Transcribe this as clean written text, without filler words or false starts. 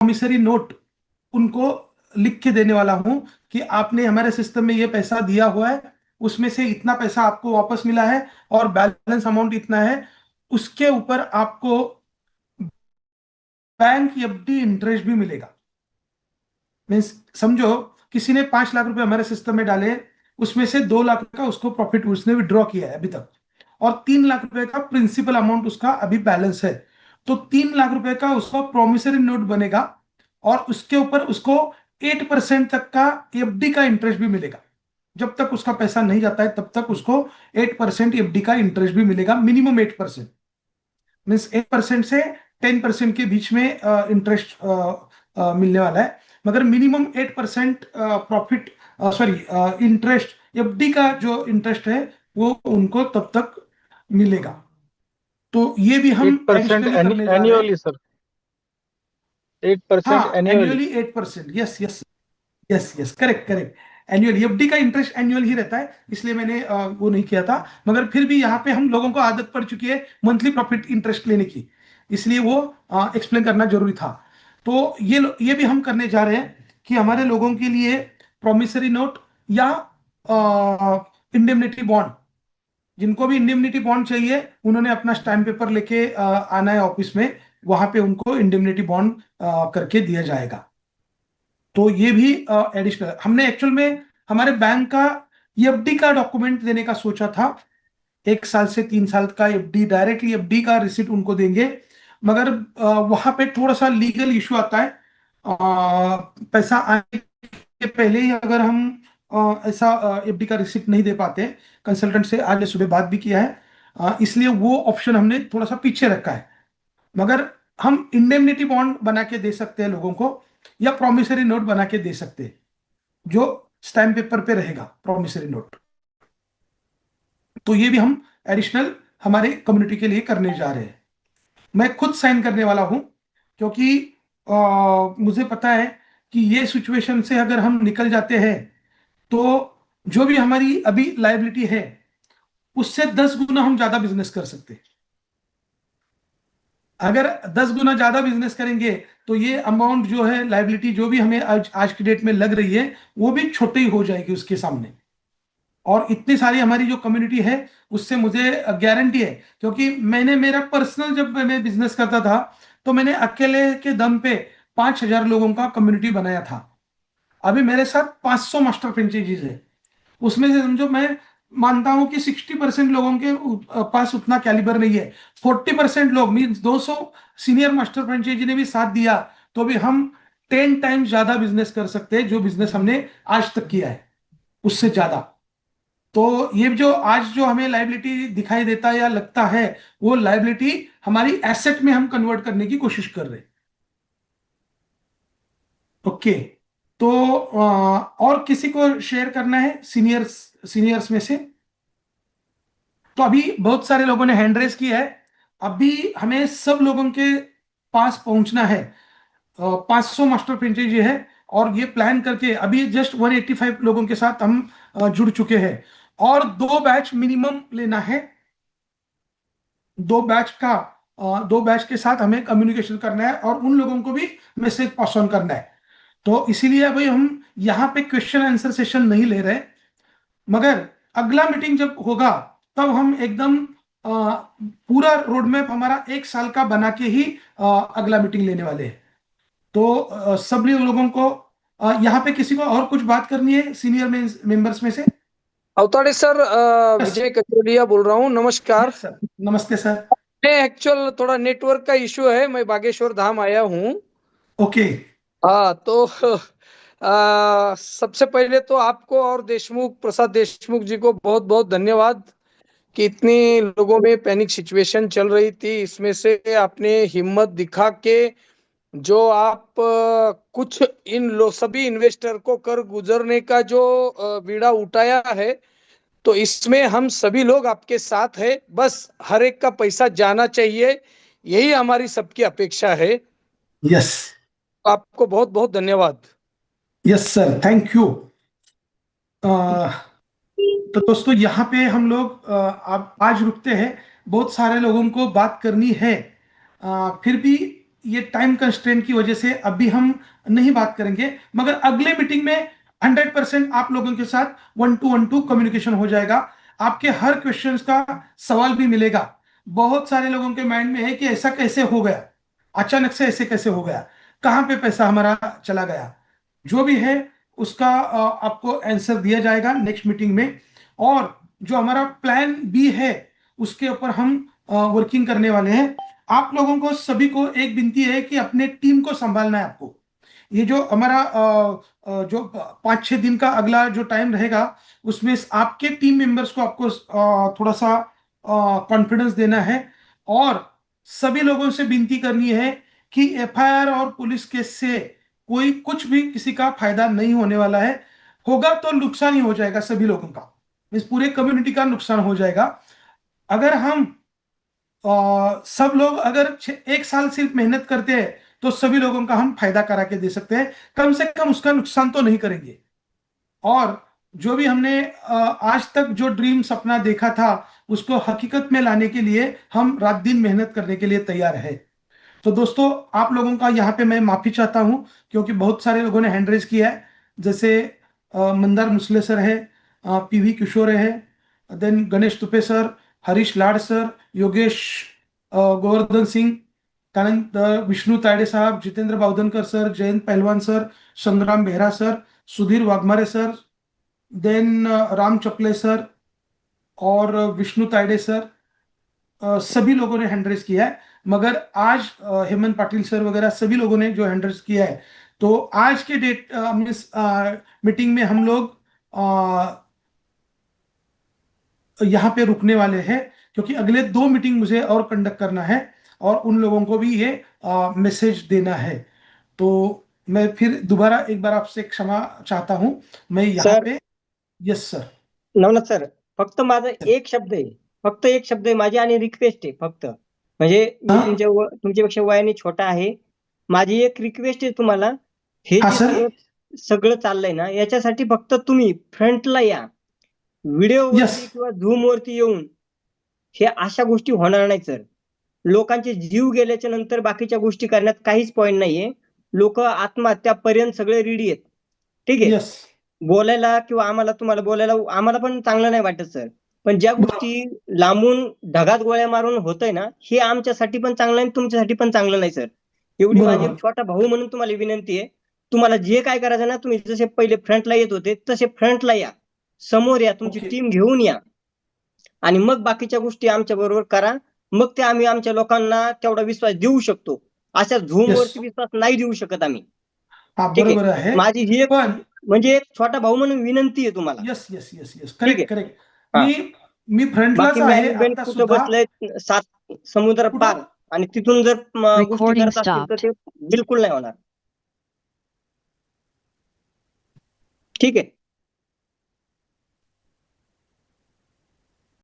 Promissory note उनको लिख के देने वाला हूं कि आपने हमारे सिस्टम में ये पैसा दिया हुआ है, उसमें से इतना पैसा आपको वापस मिला है और बैलेंस अमाउंट इतना है। उसके ऊपर आपको बैंक एफडी इंटरेस्ट भी मिलेगा। मीन्स समझो किसी ने 5 लाख रुपए हमारे सिस्टम में डाले, उसमें से 2 लाख का उसको प्रॉफिट उसने विड्रॉ किया है अभी तक, और 3 लाख रुपए का प्रिंसिपल अमाउंट उसका अभी बैलेंस है। तो 3 लाख रुपए का उसका प्रोमिसरी नोट बनेगा और उसके ऊपर उसको 8% तक का एफडी का इंटरेस्ट भी मिलेगा। जब तक उसका पैसा नहीं जाता है तब तक उसको 8% एफडी का इंटरेस्ट भी मिलेगा, मिनिमम 8%। मीन्स 8% से 10% के बीच में इंटरेस्ट मिलने वाला है, मगर minimum 8% profit sorry interest FD का जो इंटरेस्ट है वो उनको तब तक मिलेगा। तो ये भी हम 8% एडिशनली करने जा रहे हैं। एनुअली सर, 8% हाँ, annually. Annually 8%, yes yes yes yes, correct correct. Annual FD का इंटरेस्ट एनुअल ही रहता है, इसलिए मैंने वो नहीं किया था। मगर फिर भी यहाँ पे हम लोगों को आदत पड़ चुकी है मंथली प्रॉफिट इंटरेस्ट लेने की, इसलिए वो एक्सप्लेन करना जरूरी था। तो ये भी हम करने जा रहे हैं कि हमारे लोगों के लिए प्रोमिसरी नोट या इंडेमनिटी बॉन्ड, जिनको भी इंडेमनिटी बॉन्ड चाहिए उन्होंने अपना स्टैम्प पेपर लेके आना है ऑफिस में, वहां पे उनको इंडेमनिटी बॉन्ड करके दिया जाएगा। तो ये भी एडिशनल हमने एक्चुअल में हमारे बैंक का एफडी का डॉक्यूमेंट देने का सोचा था। 1 साल से 3 साल का एफडी, डायरेक्टली एफडी का रिसिट उनको देंगे, मगर वहां पे थोड़ा सा लीगल इशू आता है। पैसा आने के पहले ही अगर हम ऐसा एफडी का रिसिट नहीं दे पाते, कंसल्टेंट से आज सुबह बात भी किया है, इसलिए वो ऑप्शन हमने थोड़ा सा पीछे रखा है। मगर हम इंडेमनिटी बॉन्ड बना के दे सकते हैं लोगों को, या प्रॉमिसरी नोट बना के दे सकते हैं, जो स्टैम्प पेपर पे रहेगा प्रॉमिसरी नोट। तो ये भी हम एडिशनल हमारे कम्युनिटी के लिए करने जा रहे हैं। मैं खुद साइन करने वाला हूं, क्योंकि मुझे पता है कि ये सिचुएशन से अगर हम निकल जाते हैं तो जो भी हमारी अभी लायबिलिटी है उससे 10 गुना हम ज्यादा बिजनेस कर सकते हैं। अगर 10 गुना ज्यादा बिजनेस करेंगे तो ये अमाउंट जो है, लाइबिलिटी जो भी हमें आज की डेट में लग रही है, वो भी छोटी हो जाएगी उसके सामने। और इतनी सारी हमारी जो कम्युनिटी है उससे मुझे गारंटी है, क्योंकि मैंने मेरा पर्सनल जब मैं बिजनेस करता था तो मैंने अकेले के दम पे 5,000 लोगों का कम्युनिटी बनाया था। अभी मेरे साथ 500 मास्टर फ्रेंचाइजीज है। उसमें से समझो मैं मानता हूं कि 60% लोगों के पास उतना कैलिबर नहीं है। 40% लोग मीन्स 200 सीनियर मास्टर फ्रेंचाइजी ने भी साथ दिया तो भी हम 10 टाइम्स ज्यादा बिजनेस कर सकते हैं जो बिजनेस हमने आज तक किया है, उससे ज्यादा। तो ये जो आज जो हमें लाइबिलिटी दिखाई देता है या लगता है, वो लाइबिलिटी हमारी एसेट में हम कन्वर्ट करने की कोशिश कर रहे हैं। ओके। तो और किसी को शेयर करना है सीनियर्स सीनियर्स में से? तो अभी बहुत सारे लोगों ने हैंड रेस किया है। अभी हमें सब लोगों के पास पहुंचना है। 500 मास्टर फ्रेंचाइजी है और ये प्लान करके अभी जस्ट 185 लोगों के साथ हम जुड़ चुके हैं, और 2 बैच मिनिमम लेना है। 2 बैच के साथ हमें कम्युनिकेशन करना है और उन लोगों को भी मैसेज पास ऑन करना है। तो इसीलिए अभी हम यहाँ पे क्वेश्चन आंसर सेशन नहीं ले रहे, मगर अगला मीटिंग जब होगा तब हम एकदम पूरा रोड मैप हमारा 1 साल का बना के ही अगला मीटिंग लेने वाले हैं। तो सब लोगों को यहाँ पे किसी को और कुछ बात करनी है सीनियर मेंबर्स में से? अवताड़े सर, यस विजय कचौड़िया बोल रहा हूँ। नमस्कार सर, नमस्ते सर। मैं एक्चुअल थोड़ा नेटवर्क का इश्यू है, मैं बागेश्वर धाम आया हूँ। ओके। हाँ तो सबसे पहले तो आपको और प्रसाद देशमुख जी को बहुत बहुत धन्यवाद कि इतनी लोगों में पैनिक सिचुएशन चल रही थी, इसमें से आपने हिम्मत दिखा के जो आप कुछ सभी इन्वेस्टर को कर गुजरने का जो बीड़ा उठाया है, तो इसमें हम सभी लोग आपके साथ है। बस हर एक का पैसा जाना चाहिए, यही हमारी सबकी अपेक्षा है। यस आपको बहुत बहुत धन्यवाद। Yes sir, thank you. तो दोस्तों यहाँ पे हम लोग आप आज रुकते हैं। बहुत सारे लोगों को बात करनी है, फिर भी ये टाइम कंस्ट्रेंट की वजह से अभी हम नहीं बात करेंगे, मगर अगले मीटिंग में 100% आप लोगों के साथ 1 to 1 कम्युनिकेशन हो जाएगा। आपके हर क्वेश्चंस का सवाल भी मिलेगा। बहुत सारे लोगों के माइंड में है कि ऐसा कैसे हो गया, अचानक से ऐसे कैसे हो गया, कहाँ पे पैसा हमारा चला गया, जो भी है उसका आपको आंसर दिया जाएगा नेक्स्ट मीटिंग में। और जो हमारा प्लान बी है उसके ऊपर हम वर्किंग करने वाले हैं। आप लोगों को सभी को एक विनती है कि अपने टीम को संभालना है आपको। ये जो हमारा जो 5-6 दिन का अगला जो टाइम रहेगा उसमें आपके टीम मेंबर्स को आपको थोड़ा सा कॉन्फिडेंस देना है। और सभी लोगों से विनती करनी है कि एफआईआर और पुलिस केस से कोई कुछ भी किसी का फायदा नहीं होने वाला है। होगा तो नुकसान ही हो जाएगा सभी लोगों का, इस पूरे कम्युनिटी का नुकसान हो जाएगा। अगर हम सब लोग अगर 1 साल सिर्फ मेहनत करते हैं तो सभी लोगों का हम फायदा करा के दे सकते हैं, कम से कम उसका नुकसान तो नहीं करेंगे। और जो भी हमने आज तक जो ड्रीम सपना देखा था उसको हकीकत में लाने के लिए हम रात दिन मेहनत करने के लिए तैयार है। तो दोस्तों, आप लोगों का यहाँ पे मैं माफी चाहता हूँ क्योंकि बहुत सारे लोगों ने हैंड रेज किया है। जैसे मंदार मुसले सर है, पीवी किशोर है, then Ganesh Tupe sir, Harish Lad sir, Yogesh Govardhan Singh, Vishnu Tayade साहब, Jitendra Bawdhankar sir, Jayant Pahalwan sir, Sangram Behera sir, Sudhir Waghmare sir, then Ram Chaple sir और विष्णु तायडे सर, सभी लोगों ने हैंड रेज किया है। मगर आज हेमंत पाटिल सर वगैरह सभी लोगों ने जो हैंड रेज किया है, तो आज के डेट मीटिंग में हम लोग यहाँ पे रुकने वाले हैं क्योंकि अगले 2 मीटिंग मुझे और कंडक्ट करना है और उन लोगों को भी ये मैसेज देना है। तो मैं फिर दोबारा एक बार आपसे क्षमा चाहता हूं। मैं यहाँ सर, पे यस सर, नवनाथ सर, फक्त माझा एक शब्द आहे, फक्त एक शब्द आहे माझी आणि रिक्वेस्ट आहे फक्त. म्हणजे मी हाँ तुमच्यापेक्षा वयाने छोटा आहे. माझी एक रिक्वेस्ट आहे तुम्हाला, हे हाँ जे सर, सगळं सगळं चाललंय ना याच्यासाठी फक्त तुम्ही फ्रंटला या. व्हिडिओ यस वरती किंवा झूम वरती येऊन हे अशा गोष्टी होणार नाही सर. लोकांचे जीव गेल्याच्या नंतर बाकीच्या गोष्टी करण्यात काहीच पॉईंट नाहीये. लोक आत्महत्यापर्यंत सगळे रेडी आहेत. ठीक आहे, यस बोलायला किंवा आम्हाला तुम्हाला बोलायला आम्हाला पण चांगलं नाही वाटत सर. पण ज्या गोष्टी लांबून ढगात गोळ्या मारून होतंय ना, हे आमच्यासाठी पण चांगलं नाही, तुमच्यासाठी पण चांगलं नाही सर. एवढी माझी बरोबर, एक छोटा भाऊ म्हणून तुम्हाला विनंती आहे. तुम्हाला जे काय करायचं ना, तुम्ही जसे पहिले फ्रंटला येत होते तसे फ्रंटला या, समोर या, तुमची ओके, टीम घेऊन या आणि मग बाकीच्या गोष्टी आमच्या बरोबर करा. मग ते आम्ही आमच्या लोकांना तेवढा विश्वास देऊ शकतो. अशा झूम यस, वरती विश्वास नाही देऊ शकत आम्ही. हा ठीक आहे, बरोबर आहे. माझी ही एक पण म्हणजे एक छोटा भाऊ म्हणून विनंती आहे तुम्हाला. यस यस यस यस, ठीक आहे, करेक्ट करेक्ट. हा. मी मी फ्रंटलाच बाकी आहे मॅनेजमेंट आता कुठं सुद्धा. बसलंय 7 समुद्र पार कुठं आणि तिथून जर गोष्टी Recording करत असतील तर stopped. ते बिलकुल नाही होणार. ठीक आहे.